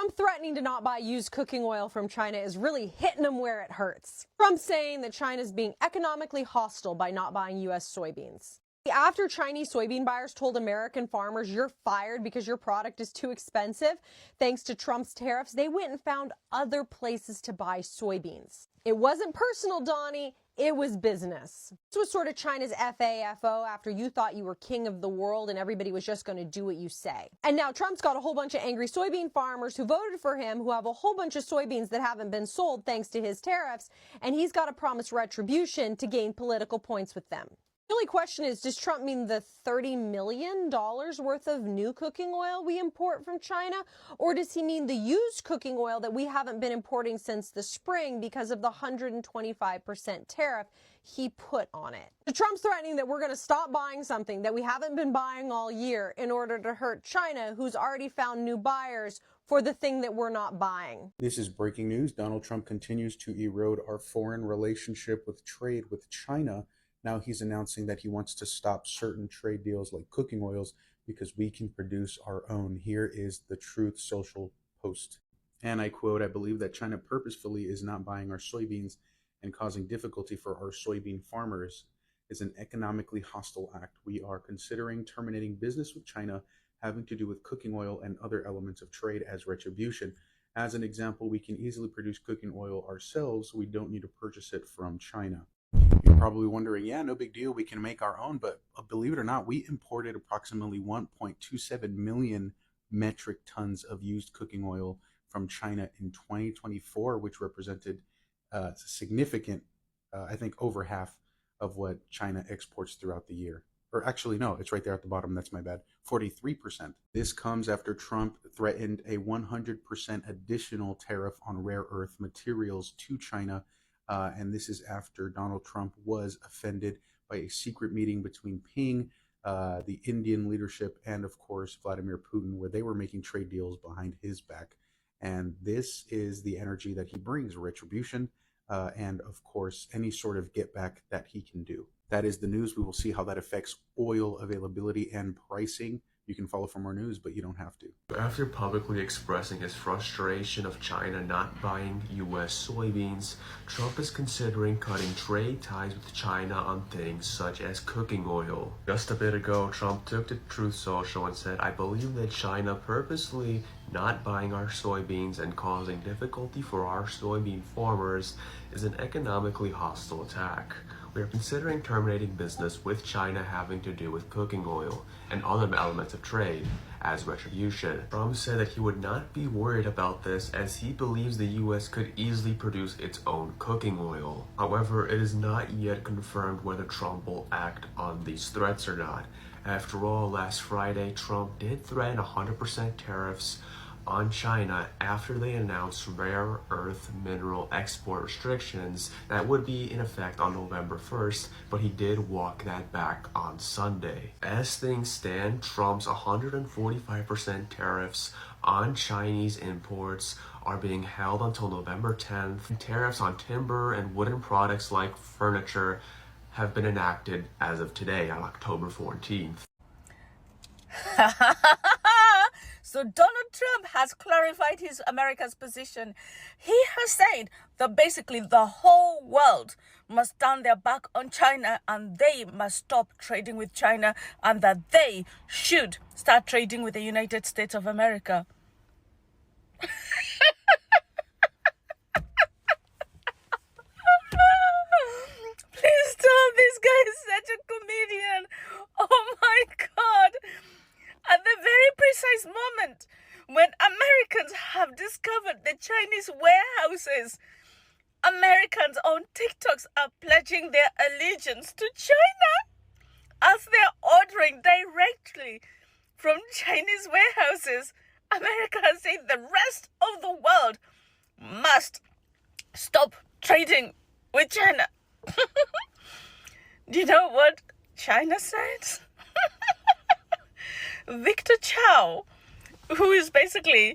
Trump threatening to not buy used cooking oil from China is really hitting them where it hurts. Trump saying that China is being economically hostile by not buying U.S. soybeans. After Chinese soybean buyers told American farmers you're fired because your product is too expensive, thanks to Trump's tariffs, they went and found other places to buy soybeans. It wasn't personal, Donnie. It was business. This was sort of China's FAFO after you thought you were king of the world and everybody was just going to do what you say. And now Trump's got a whole bunch of angry soybean farmers who voted for him, who have a whole bunch of soybeans that haven't been sold thanks to his tariffs, and he's got to promise retribution to gain political points with them. The only question is, does Trump mean the $30 million worth of new cooking oil we import from China? Or does he mean the used cooking oil that we haven't been importing since the spring because of the 125% tariff he put on it? So Trump's threatening that we're going to stop buying something that we haven't been buying all year in order to hurt China, who's already found new buyers for the thing that we're not buying. This is breaking news. Donald Trump continues to erode our foreign relationship with trade with China. Now he's announcing that he wants to stop certain trade deals like cooking oils because we can produce our own. Here is the Truth Social post. And I quote, "I believe that China purposefully is not buying our soybeans and causing difficulty for our soybean farmers is an economically hostile act. We are considering terminating business with China having to do with cooking oil and other elements of trade as retribution. As an example, we can easily produce cooking oil ourselves. We don't need to purchase it from China." You're probably wondering, yeah, no big deal, we can make our own, but believe it or not, we imported approximately 1.27 million metric tons of used cooking oil from China in 2024, which represented significant, I think over half of what China exports throughout the year. Or actually, no, it's right there at the bottom, that's my bad, 43%. This comes after Trump threatened a 100% additional tariff on rare earth materials to China. And this is after Donald Trump was offended by a secret meeting between Ping, the Indian leadership, and of course Vladimir Putin, where they were making trade deals behind his back. And this is the energy that he brings, retribution, and of course any sort of get back that he can do. That is the news. We will see how that affects oil availability and pricing. You can follow for more news, but you don't have to. After publicly expressing his frustration of China not buying U.S. soybeans, Trump is considering cutting trade ties with China on things such as cooking oil. Just a bit ago, Trump took to Truth Social and said, "I believe that China purposely not buying our soybeans and causing difficulty for our soybean farmers is an economically hostile attack. We are considering terminating business with China having to do with cooking oil and other elements of trade as retribution." Trump said that he would not be worried about this as he believes the U.S. could easily produce its own cooking oil. However, it is not yet confirmed whether Trump will act on these threats or not. After all, last Friday, Trump did threaten 100% tariffs on China after they announced rare earth mineral export restrictions that would be in effect on November 1st, but he did walk that back on Sunday. As things stand, Trump's 145% tariffs on Chinese imports are being held until November 10th. Tariffs on timber and wooden products like furniture have been enacted as of today on October 14th. So Donald Trump has clarified his America's position. He has said that basically the whole world must turn their back on China and they must stop trading with China and that they should start trading with the United States of America. Please stop, this guy is such a comedian. Oh my God. At the very precise moment when Americans have discovered the Chinese warehouses, Americans on TikToks are pledging their allegiance to China as they're ordering directly from Chinese warehouses. America has said the rest of the world must stop trading with China. Do you know what China said? Victor Chow, who is basically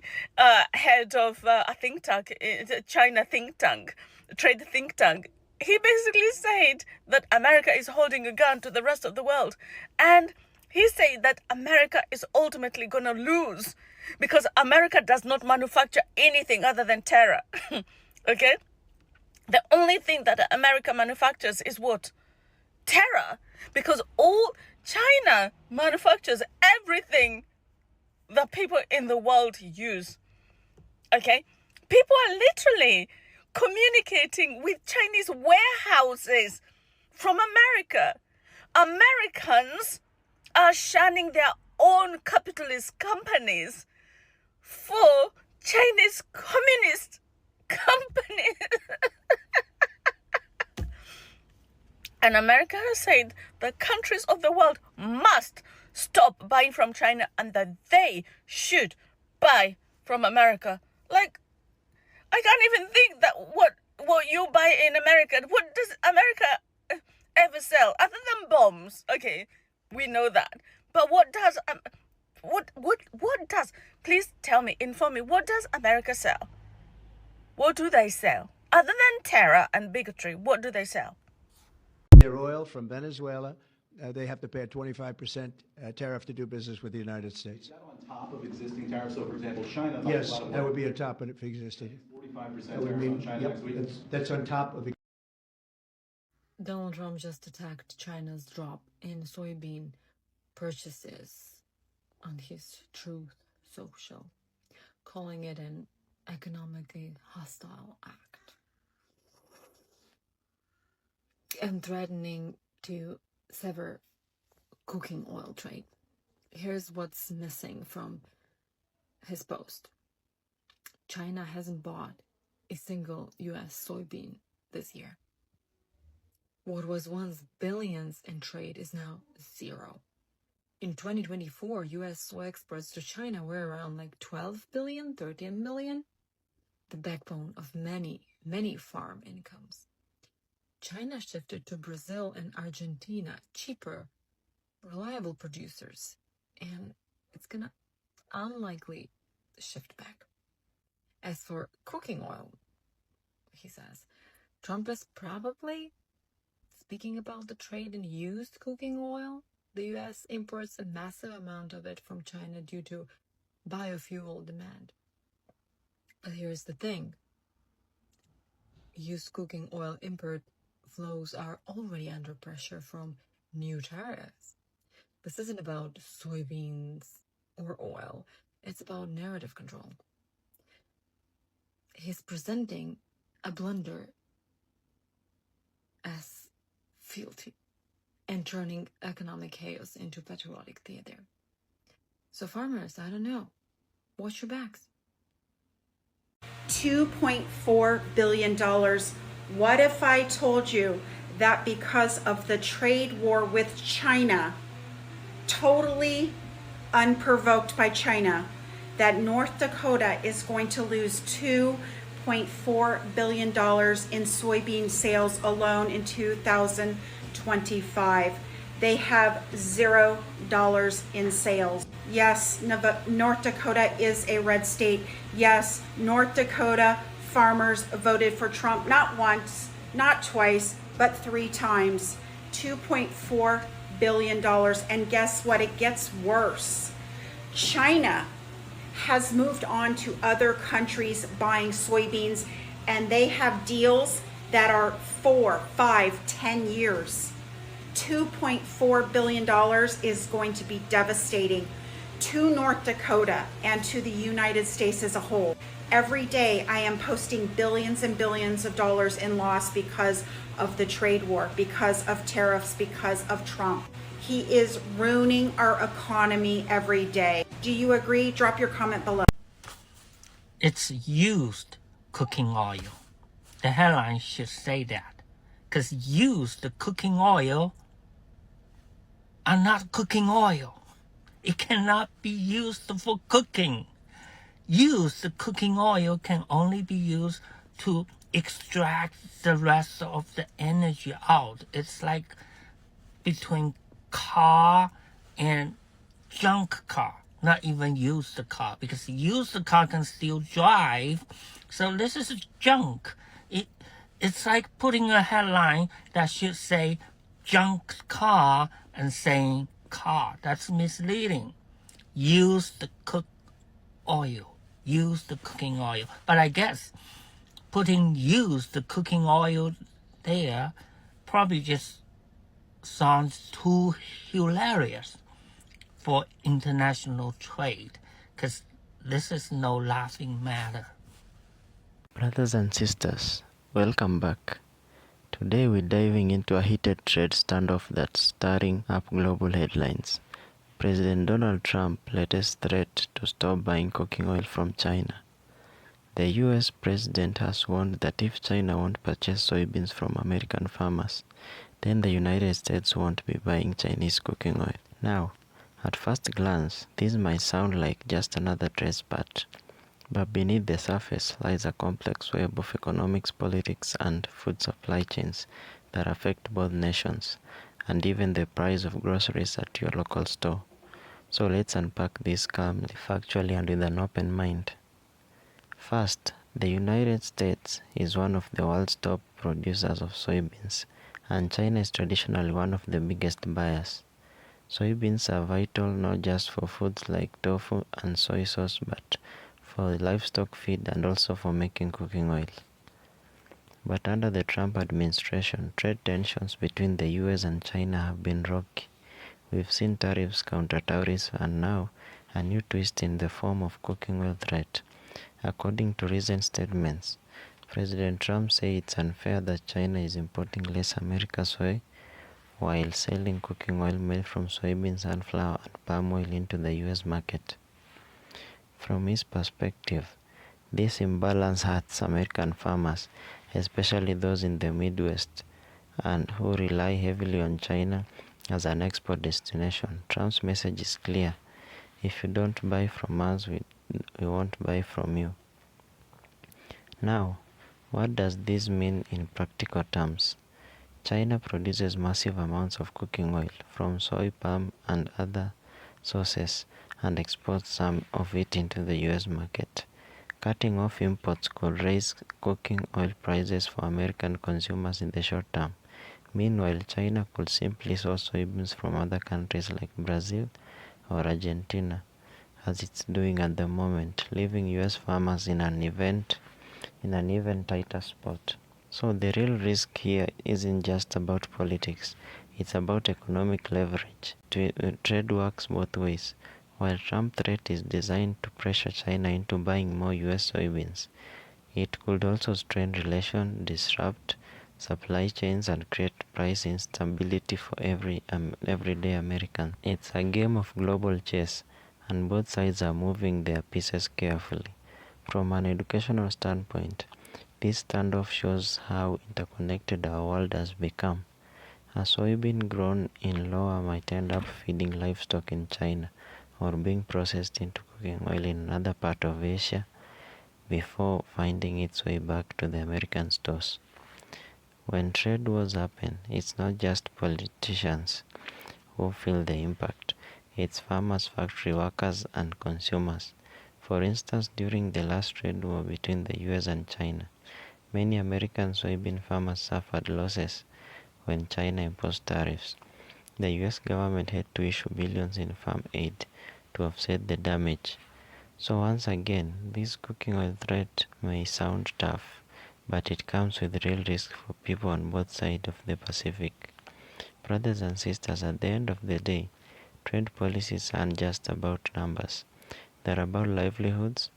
head of a think tank, a China think tank, trade think tank, he basically said that America is holding a gun to the rest of the world. And he said that America is ultimately going to lose because America does not manufacture anything other than terror. Okay? The only thing that America manufactures is what? Terror. Because all China manufactures everything that people in the world use. Okay? People are literally communicating with Chinese warehouses from America. Americans are shunning their own capitalist companies for Chinese communist companies. And America has said the countries of the world must stop buying from China and that they should buy from America. Like, I can't even think that what you buy in America, what does America ever sell other than bombs? Okay, we know that. But what does what does, please tell me, inform me, what does America sell? What do they sell? Other than terror and bigotry, what do they sell? Their oil from Venezuela, they have to pay a 25% tariff to do business with the United States. Is that on top of existing tariffs? So, for example, China. Yes, that would be on top of it if existing. 45% tariffs on China next week. That's on top of. Donald Trump just attacked China's drop in soybean purchases on his Truth Social, calling it an economically hostile act and threatening to sever cooking oil trade. Here's what's missing from his post. China hasn't bought a single US soybean this year. What was once billions in trade is now zero. In 2024, US soy exports to China were around like 12 billion, 13 million, the backbone of many, many farm incomes. China shifted to Brazil and Argentina, cheaper, reliable producers, and it's gonna unlikely shift back. As for cooking oil, he says, Trump is probably speaking about the trade in used cooking oil. The US imports a massive amount of it from China due to biofuel demand. But here's the thing. Used cooking oil import flows are already under pressure from new tariffs. This isn't about soybeans or oil. It's about narrative control. He's presenting a blunder as fealty and turning economic chaos into patriotic theater. So farmers, I don't know. Watch your backs. $2.4 billion. What if I told you that because of the trade war with China, totally unprovoked by China, that North Dakota is going to lose $2.4 billion in soybean sales alone in 2025. They have $0 in sales. Yes, North Dakota is a red state. Yes, North Dakota farmers voted for Trump not once, not twice, but 3 times. $2.4 billion. And guess what? It gets worse. China has moved on to other countries buying soybeans, and they have deals that are 4, 5, 10 years. $2.4 billion is going to be devastating to North Dakota and to the United States as a whole. Every day I am posting billions and billions of dollars in loss because of the trade war, because of tariffs, because of Trump. He is ruining our economy every day. Do you agree? Drop your comment below. It's used cooking oil. The headline should say that. Because used cooking oil are not cooking oil. It cannot be used for cooking. Used cooking oil can only be used to extract the rest of the energy out. It's like between car and junk car, not even used car, because used car can still drive. So this is junk. It's like putting a headline that should say junk car and saying car. That's misleading. Used cook oil, used cooking oil. But I guess putting used cooking oil there probably just sounds too hilarious for international trade, because this is no laughing matter. Brothers and sisters, welcome back. Today we're diving into a heated trade standoff that's stirring up global headlines. President Donald Trump's latest threat to stop buying cooking oil from China. The US president has warned that if China won't purchase soybeans from American farmers, then the United States won't be buying Chinese cooking oil. Now, at first glance, this might sound like just another trade spat, but beneath the surface lies a complex web of economics, politics, and food supply chains that affect both nations, and even the price of groceries at your local store. So let's unpack this calmly, factually, and with an open mind. First, the United States is one of the world's top producers of soybeans, and China is traditionally one of the biggest buyers. Soybeans are vital not just for foods like tofu and soy sauce, but for livestock feed and also for making cooking oil. But under the Trump administration, trade tensions between the US and China have been rocky. We've seen tariffs, counter-tariffs, and now a new twist in the form of cooking oil threat. According to recent statements, President Trump said it's unfair that China is importing less American soy while selling cooking oil made from soybean, sunflower, and palm oil into the US market. From his perspective, this imbalance hurts American farmers, especially those in the Midwest and who rely heavily on China as an export destination. Trump's message is clear: if you don't buy from us, we won't buy from you. Now, what does this mean in practical terms? China produces massive amounts of cooking oil from soy, palm, and other sources and exports some of it into the US market. Cutting off imports could raise cooking oil prices for American consumers in the short term. Meanwhile, China could simply source soybeans from other countries like Brazil or Argentina, as it's doing at the moment, leaving US farmers in an even tighter spot. So the real risk here isn't just about politics, it's about economic leverage. Trade works both ways. While Trump's threat is designed to pressure China into buying more US soybeans, it could also strain relations, disrupt supply chains, and create price instability for everyday Americans. It's a game of global chess, and both sides are moving their pieces carefully. From an educational standpoint, this standoff shows how interconnected our world has become. A soybean grown in Iowa might end up feeding livestock in China or being processed into cooking oil in another part of Asia before finding its way back to the American stores. When trade wars happen, it's not just politicians who feel the impact. It's farmers, factory workers, and consumers. For instance, during the last trade war between the US and China, many American soybean farmers suffered losses when China imposed tariffs. The US government had to issue billions in farm aid to offset the damage. So once again, this cooking oil threat may sound tough, but it comes with real risk for people on both sides of the Pacific. Brothers and sisters, at the end of the day, trade policies aren't just about numbers. They're about livelihoods.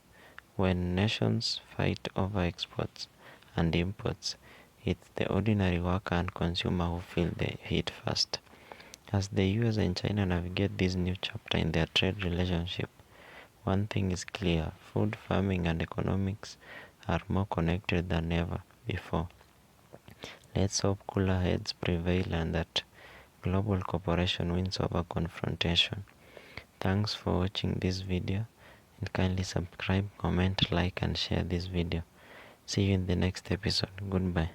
When nations fight over exports and imports, it's the ordinary worker and consumer who feel the heat first. As the US and China navigate this new chapter in their trade relationship, one thing is clear: food, farming, and economics are more connected than ever before. Let's hope cooler heads prevail and that global cooperation wins over confrontation. Thanks for watching this video, and kindly subscribe, comment, like, and share this video. See you in the next episode. Goodbye.